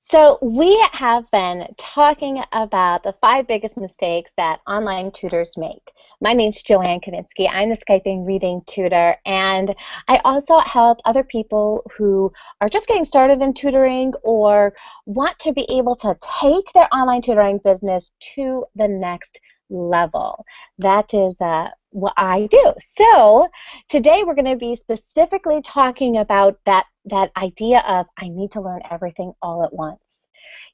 So we have been talking about the 5 biggest mistakes that online tutors make. My name's Joanne Kavinsky. I'm the Skyping reading tutor, and I also help other people who are just getting started in tutoring or want to be able to take their online tutoring business to the next level. That is what I do. So today we're going to be specifically talking about that idea of I need to learn everything all at once.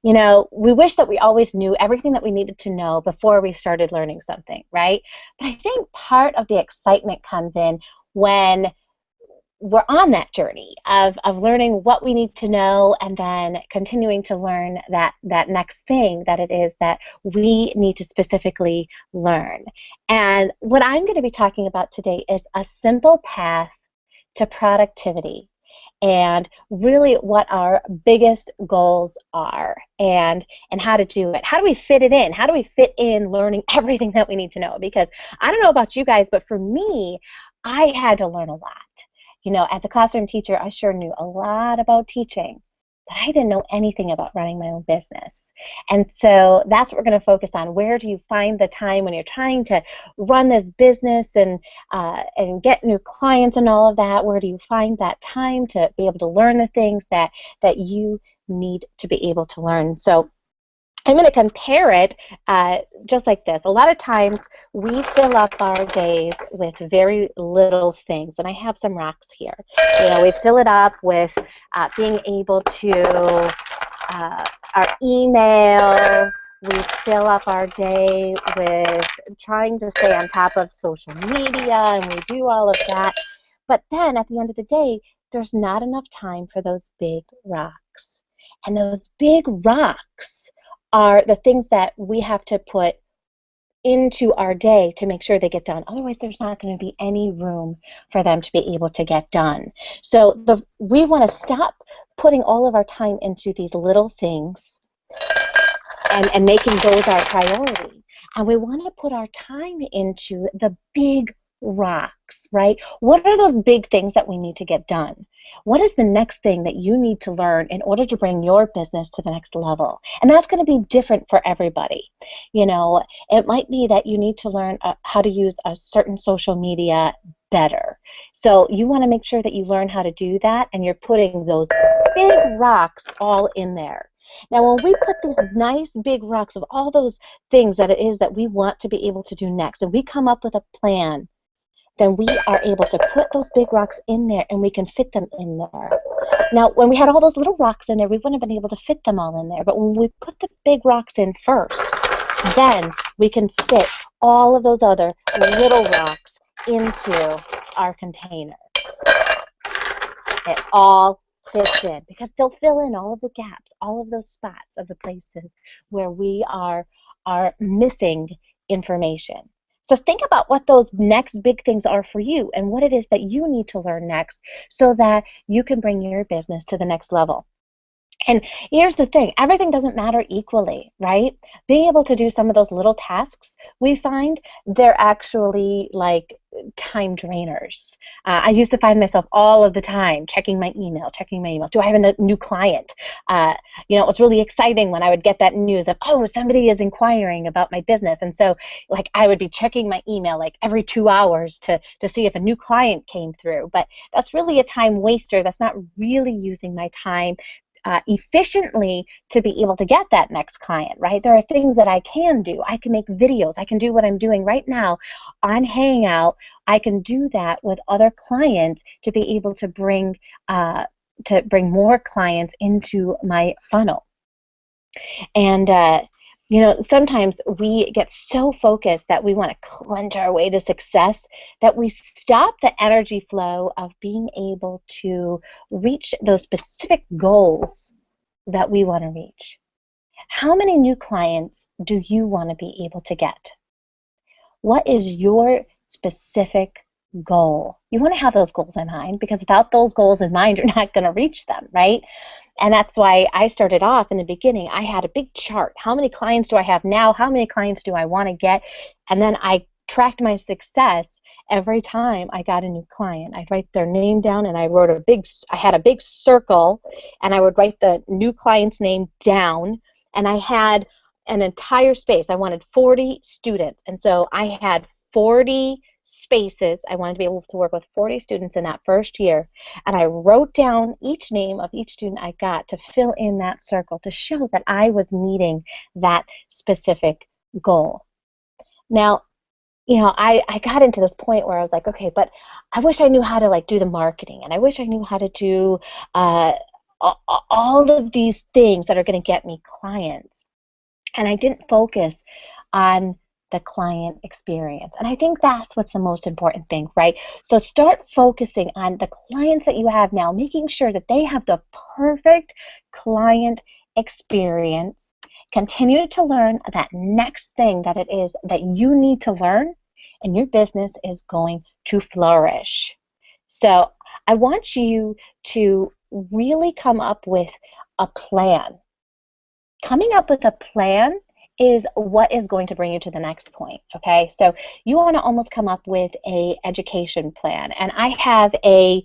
You know, we wish that we always knew everything that we needed to know before we started learning something, right? But I think part of the excitement comes in when we're on that journey of learning what we need to know and then continuing to learn that next thing that it is that we need to specifically learn. And what I'm going to be talking about today is a simple path to productivity and really what our biggest goals are and how to do it. How do we fit it in? How do we fit in learning everything that we need to know? Because I don't know about you guys, but for me, I had to learn a lot. You know, as a classroom teacher, I sure knew a lot about teaching, but I didn't know anything about running my own business. And so that's what we're going to focus on. Where do you find the time when you're trying to run this business and get new clients and all of that? Where do you find that time to be able to learn the things that you need to be able to learn? So I'm going to compare it just like this. A lot of times we fill up our days with very little things, and I have some rocks here. You know, we fill it up with being able to our email. We fill up our day with trying to stay on top of social media, and we do all of that. But then at the end of the day, there's not enough time for those big rocks. And those big rocks are the things that we have to put into our day to make sure they get done. Otherwise, there's not going to be any room for them to be able to get done. So we want to stop putting all of our time into these little things and making those our priority. And we want to put our time into the big rocks, right? What are those big things that we need to get done? What is the next thing that you need to learn in order to bring your business to the next level? And that's going to be different for everybody. You know, it might be that you need to learn how to use a certain social media better. So you want to make sure that you learn how to do that, and you're putting those big rocks all in there. Now, when we put these nice big rocks of all those things that it is that we want to be able to do next, and we come up with a plan, then we are able to put those big rocks in there and we can fit them in there. Now, when we had all those little rocks in there, we wouldn't have been able to fit them all in there. But when we put the big rocks in first, then we can fit all of those other little rocks into our container. It all fits in because they'll fill in all of the gaps, all of those spots of the places where we are missing information. So think about what those next big things are for you and what it is that you need to learn next so that you can bring your business to the next level. And here's the thing, everything doesn't matter equally, right? Being able to do some of those little tasks, we find they're actually like time drainers. I used to find myself all of the time checking my email. Do I have a new client? You know, it was really exciting when I would get that news of, oh, somebody is inquiring about my business. And so like I would be checking my email like every 2 hours to see if a new client came through. But that's really a time waster. That's not really using my time efficiently to be able to get that next client, right? There are things that I can do. I can make videos. I can do what I'm doing right now on Hangout. I can do that with other clients to be able to bring more clients into my funnel. And you know, sometimes we get so focused that we want to clench our way to success that we stop the energy flow of being able to reach those specific goals that we want to reach. How many new clients do you want to be able to get? What is your specific goal? You want to have those goals in mind, because without those goals in mind, you're not going to reach them, right? And that's why I started off in the beginning. I had a big chart. How many clients do I have now? How many clients do I want to get? And then I tracked my success every time I got a new client, I'd write their name down, and I had a big circle, and I would write the new client's name down, and I had an entire space. I wanted 40 students, and so I had 40 spaces. I wanted to be able to work with 40 students in that first year, and I wrote down each name of each student I got to fill in that circle to show that I was meeting that specific goal. Now, I got into this point where I was like, okay, but I wish I knew how to like do the marketing, and I wish I knew how to do uh, all of these things that are going to get me clients. And I didn't focus on the client experience. And I think that's what's the most important thing, right? So start focusing on the clients that you have now, making sure that they have the perfect client experience. Continue to learn that next thing that it is that you need to learn, and your business is going to flourish. So I want you to really come up with a plan. Coming up with a plan is what is going to bring you to the next point, okay? So you want to almost come up with a education plan. And I have a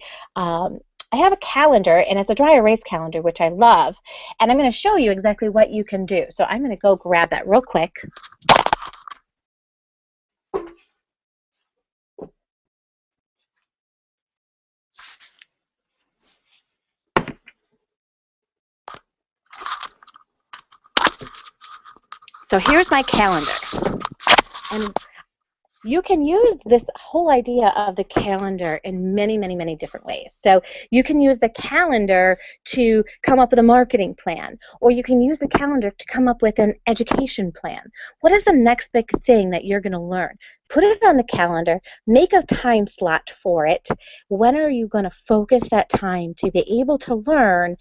calendar, and it's a dry erase calendar, which I love. And I'm going to show you exactly what you can do. So I'm going to go grab that real quick. So here's my calendar. And you can use this whole idea of the calendar in many, many, many different ways. So you can use the calendar to come up with a marketing plan, or you can use the calendar to come up with an education plan. What is the next big thing that you're going to learn? Put it on the calendar, make a time slot for it. When are you going to focus that time to be able to learn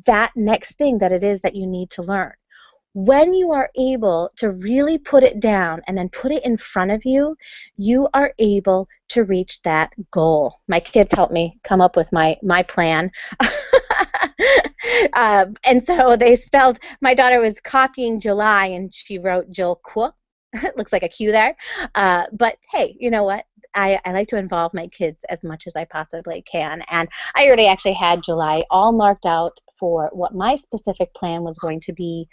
that next thing that it is that you need to learn? When you are able to really put it down and then put it in front of you, you are able to reach that goal. My kids helped me come up with my plan. And so they spelled, my daughter was copying July, and she wrote Jill Qu. It looks like a Q there. But hey, you know what? I like to involve my kids as much as I possibly can. And I already actually had July all marked out for what my specific plan was going to be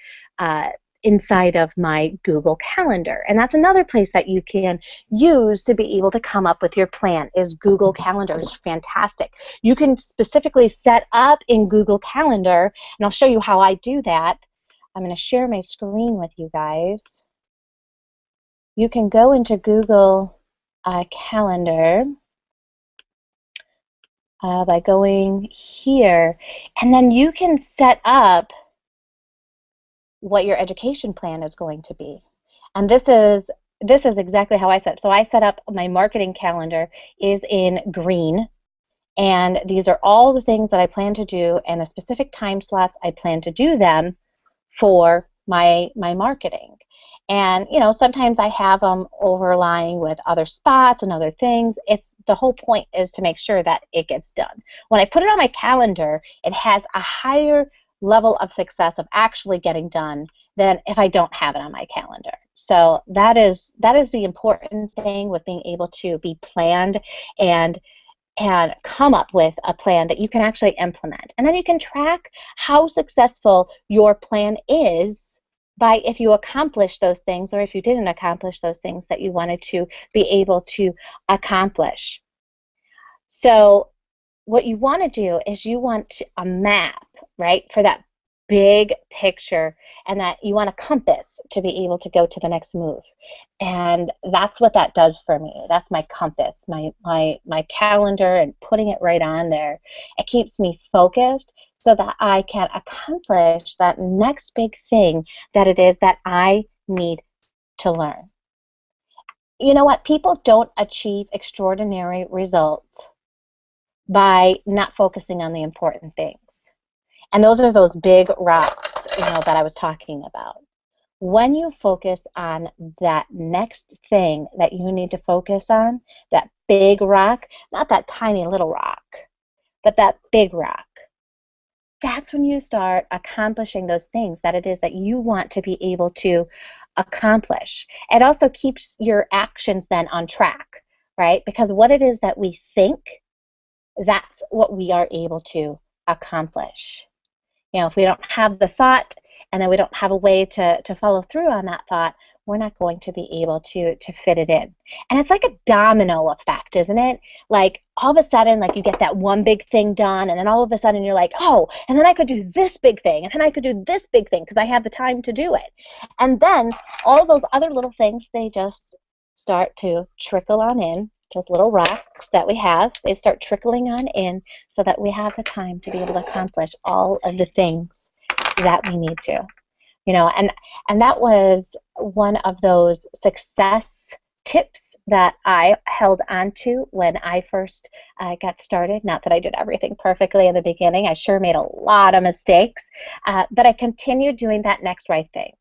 inside of my Google Calendar. And that's another place that you can use to be able to come up with your plan. Is Google Calendar is fantastic. You can specifically set up in Google Calendar, and I'll show you how I do that. I'm going to share my screen with you guys. You can go into Google Calendar by going here, and then you can set up what your education plan is going to be. And this is exactly how I set up. So I set up my marketing calendar is in green, and these are all the things that I plan to do and the specific time slots I plan to do them for my marketing. And sometimes I have them overlying with other spots and other things. The whole point is to make sure that it gets done. When I put it on my calendar, it has a higher level of success of actually getting done than if I don't have it on my calendar. So that is the important thing with being able to be planned and come up with a plan that you can actually implement. And then you can track how successful your plan is by if you accomplish those things or if you didn't accomplish those things that you wanted to be able to accomplish. So what you want to do is you want a map, right, for that big picture, and that you want a compass to be able to go to the next move. And that's what that does for me. That's my compass, my calendar, and putting it right on there. It keeps me focused so that I can accomplish that next big thing that it is that I need to learn. You know what? People don't achieve extraordinary results by not focusing on the important things. And those are those big rocks, that I was talking about. When you focus on that next thing that you need to focus on, that big rock, not that tiny little rock, but that big rock, that's when you start accomplishing those things that it is that you want to be able to accomplish. It also keeps your actions then on track, right? Because what it is that we think, that's what we are able to accomplish. You know, if we don't have the thought and then we don't have a way to follow through on that thought, we're not going to be able to fit it in. And it's like a domino effect, isn't it? Like all of a sudden, like you get that one big thing done, and then all of a sudden you're like, oh, and then I could do this big thing, and then I could do this big thing because I have the time to do it. And then all those other little things, they just start to trickle on in. Those little rocks that we have, they start trickling on in so that we have the time to be able to accomplish all of the things that we need to. You know, and that was one of those success tips that I held on to when I first got started. Not that I did everything perfectly in the beginning. I sure made a lot of mistakes, but I continued doing that next right thing.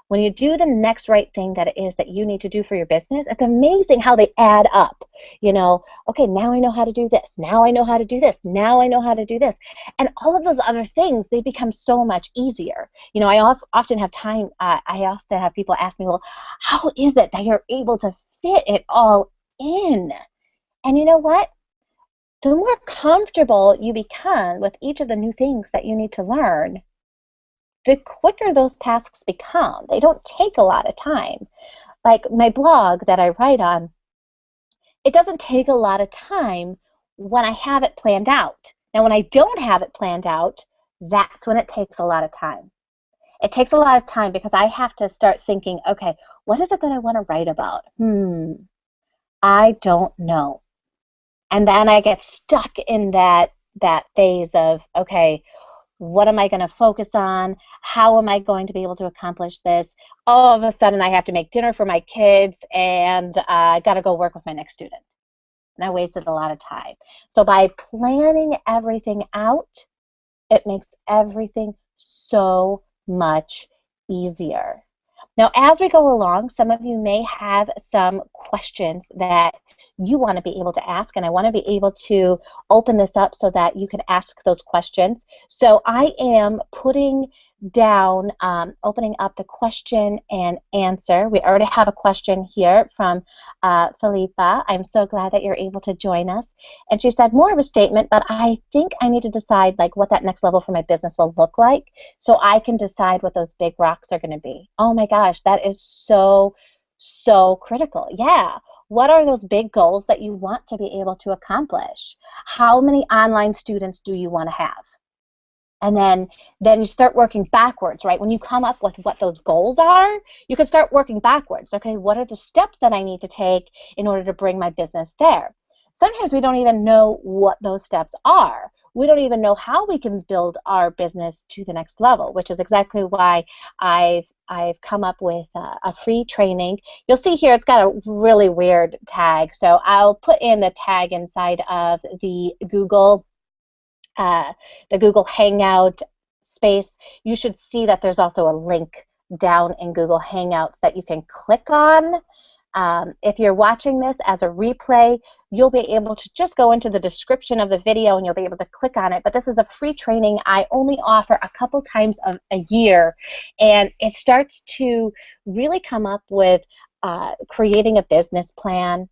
When you do the next right thing that it is that you need to do for your business, it's amazing how they add up. You know, okay, now I know how to do this. Now I know how to do this. Now I know how to do this. And all of those other things, they become so much easier. You know, I often have people ask me, well, how is it that you're able to fit it all in? And you know what? The more comfortable you become with each of the new things that you need to learn, the quicker those tasks become. They don't take a lot of time. Like my blog that I write on, it doesn't take a lot of time when I have it planned out. Now, when I don't have it planned out, that's when it takes a lot of time. It takes a lot of time because I have to start thinking, okay, what is it that I want to write about? I don't know. And then I get stuck in that phase of, okay, what am I going to focus on? How am I going to be able to accomplish this? All of a sudden, I have to make dinner for my kids, and I got to go work with my next student. And I wasted a lot of time. So by planning everything out, it makes everything so much easier. Now, as we go along, some of you may have some questions that you want to be able to ask, and I want to be able to open this up so that you can ask those questions. So I am putting down, opening up the question and answer. We already have a question here from Philippa. I'm so glad that you're able to join us. And she said, more of a statement, but I think I need to decide like what that next level for my business will look like so I can decide what those big rocks are going to be. Oh my gosh, that is so, so critical. Yeah. What are those big goals that you want to be able to accomplish? How many online students do you want to have? And then you start working backwards, right? When you come up with what those goals are, you can start working backwards. Okay, what are the steps that I need to take in order to bring my business there? Sometimes we don't even know what those steps are. We don't even know how we can build our business to the next level, which is exactly why I've come up with a free training. You'll see here it's got a really weird tag, so I'll put in the tag inside of the Google Hangout space. You should see that there's also a link down in Google Hangouts that you can click on. If you're watching this as a replay, you'll be able to just go into the description of the video and you'll be able to click on it. But this is a free training I only offer a couple times a year, and it starts to really come up with creating a business plan.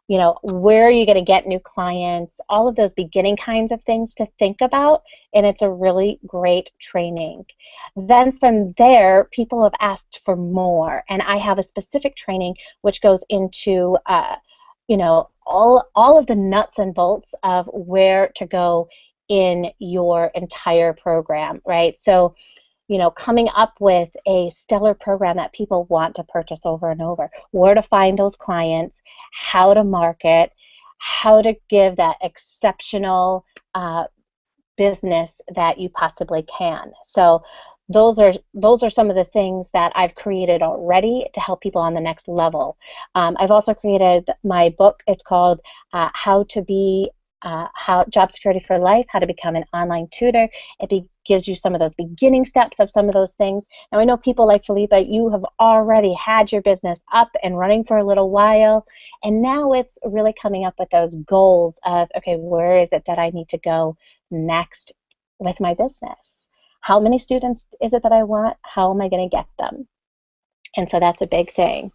You know, where are you going to get new clients, all of those beginning kinds of things to think about, and it's a really great training. Then from there, people have asked for more, and I have a specific training which goes into, you know, all of the nuts and bolts of where to go in your entire program, right? So, you know, coming up with a stellar program that people want to purchase over and over, where to find those clients, how to market, how to give that exceptional business that you possibly can. So those are some of the things that I've created already to help people on the next level. I've also created my book. It's called Job Security for Life, How to Become an Online Tutor. It gives you some of those beginning steps of some of those things. Now, I know people like Philippa, you have already had your business up and running for a little while, and now it's really coming up with those goals of, okay, where is it that I need to go next with my business? How many students is it that I want? How am I going to get them? And so that's a big thing.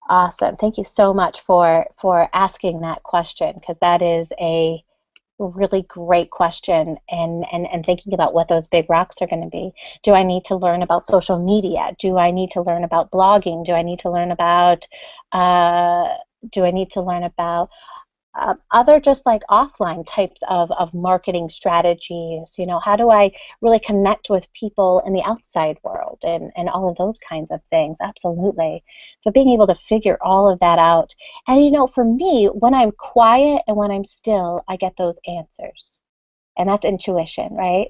Awesome. Thank you so much for asking that question, because that is a really great question, and thinking about what those big rocks are going to be. Do I need to learn about social media? Do I need to learn about blogging? Do I need to learn about uh, do I need to learn about other just like offline types of marketing strategies? How do I really connect with people in the outside world, and all of those kinds of things? Absolutely. So being able to figure all of that out. And for me, when I'm quiet and when I'm still, I get those answers. And that's intuition, right?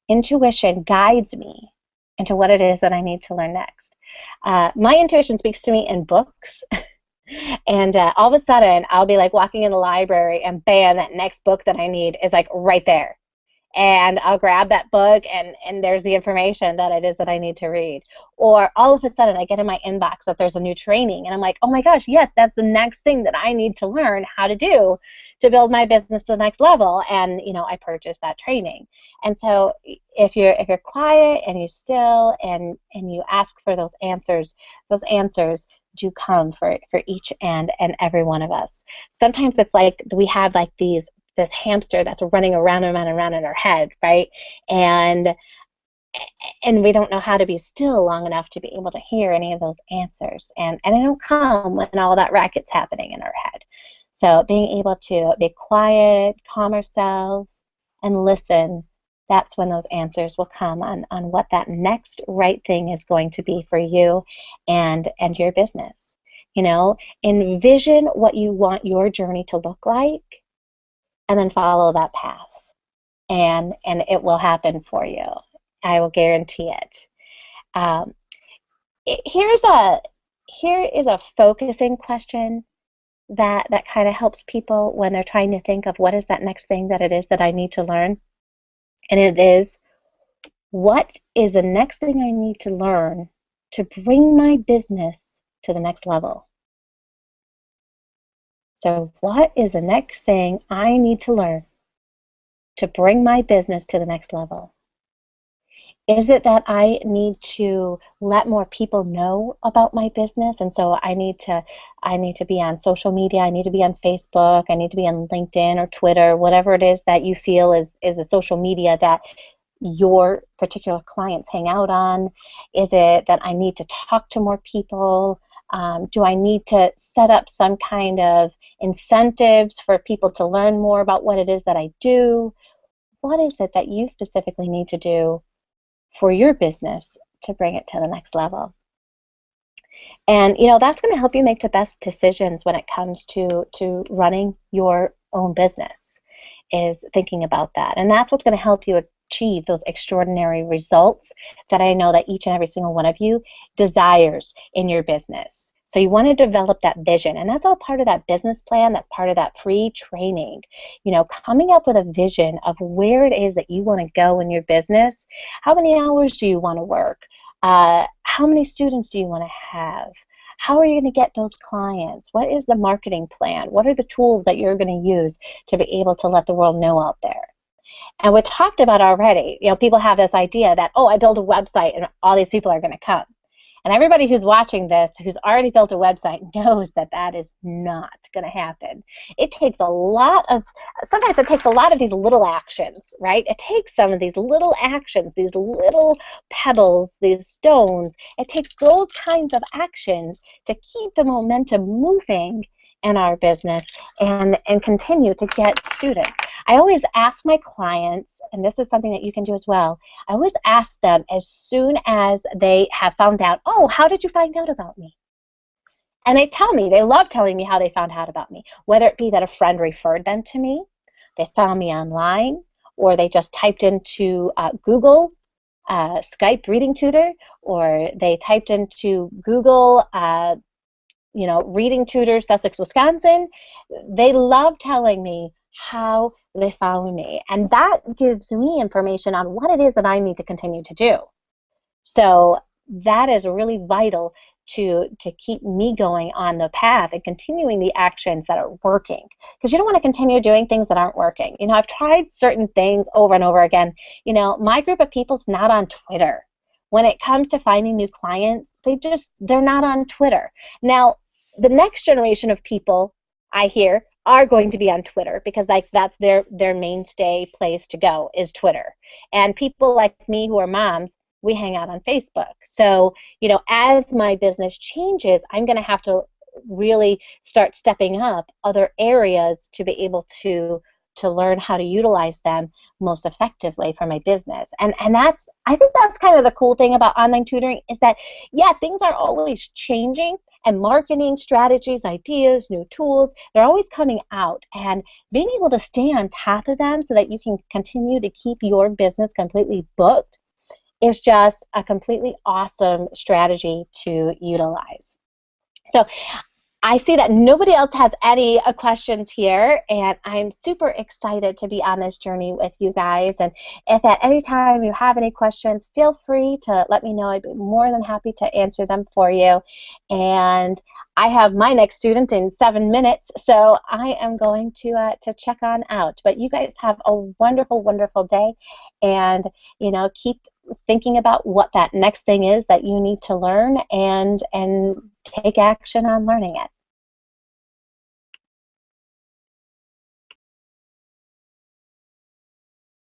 Intuition guides me into what it is that I need to learn next. My intuition speaks to me in books. And all of a sudden, I'll be like walking in the library, and bam, that next book that I need is like right there. And I'll grab that book, and there's the information that it is that I need to read. Or all of a sudden, I get in my inbox that there's a new training, and I'm like, oh my gosh, yes, that's the next thing that I need to learn how to do to build my business to the next level. And I purchase that training. And so if you're quiet and you're still, and you ask for those answers do come for each and every one of us. Sometimes it's like we have like this hamster that's running around and around and around in our head, right? And we don't know how to be still long enough to be able to hear any of those answers. And they don't come when all that racket's happening in our head. So being able to be quiet, calm ourselves, and listen, that's when those answers will come on what that next right thing is going to be for you and your business. Envision what you want your journey to look like, and then follow that path. And it will happen for you. I will guarantee it. Um, here is a focusing question that kind of helps people when they're trying to think of what is that next thing that it is that I need to learn. And it is, what is the next thing I need to learn to bring my business to the next level? So what is the next thing I need to learn to bring my business to the next level? Is it that I need to let more people know about my business, and so I need to be on social media, I need to be on Facebook, I need to be on LinkedIn or Twitter, whatever it is that you feel is the social media that your particular clients hang out on? Is it that I need to talk to more people? Do I need to set up some kind of incentives for people to learn more about what it is that I do? What is it that you specifically need to do for your business to bring it to the next level? And that's going to help you make the best decisions when it comes to running your own business, is thinking about that. And that's what's going to help you achieve those extraordinary results that I know that each and every single one of you desires in your business. So you want to develop that vision, and that's all part of that business plan. That's part of that free training. Coming up with a vision of where it is that you want to go in your business. How many hours do you want to work? How many students do you want to have? How are you going to get those clients? What is the marketing plan? What are the tools that you're going to use to be able to let the world know out there? And we talked about already, people have this idea that, oh, I build a website and all these people are going to come. And everybody who's watching this, who's already built a website, knows that that is not going to happen. Sometimes it takes a lot of these little actions, right? It takes some of these little actions, these little pebbles, these stones. It takes those kinds of actions to keep the momentum moving in our business and continue to get students. I always ask my clients, and this is something that you can do as well, I always ask them as soon as they have found out, oh, how did you find out about me? And they tell me, they love telling me how they found out about me, whether it be that a friend referred them to me, they found me online, or they just typed into Google Skype reading tutor, or they typed into Google reading tutors, Sussex, Wisconsin. They love telling me how they found me, and that gives me information on what it is that I need to continue to do. So that is really vital to keep me going on the path and continuing the actions that are working, because you don't want to continue doing things that aren't working. I've tried certain things over and over again. My group of people's not on Twitter. When it comes to finding new clients, they're not on Twitter. Now, The next generation of people, I hear, are going to be on Twitter because like that's their mainstay place to go is Twitter. And people like me who are moms, we hang out on Facebook. So, as my business changes, I'm going to have to really start stepping up other areas to be able to learn how to utilize them most effectively for my business. And that's, I think that's kind of the cool thing about online tutoring is that, yeah, things are always changing, and marketing strategies, ideas, new tools, they're always coming out. And being able to stay on top of them so that you can continue to keep your business completely booked is just a completely awesome strategy to utilize. So I see that nobody else has any questions here, and I'm super excited to be on this journey with you guys. And if at any time you have any questions, feel free to let me know. I'd be more than happy to answer them for you. And I have my next student in 7 minutes, so I am going to check on out. But you guys have a wonderful, wonderful day, and keep thinking about what that next thing is that you need to learn, and take action on learning it.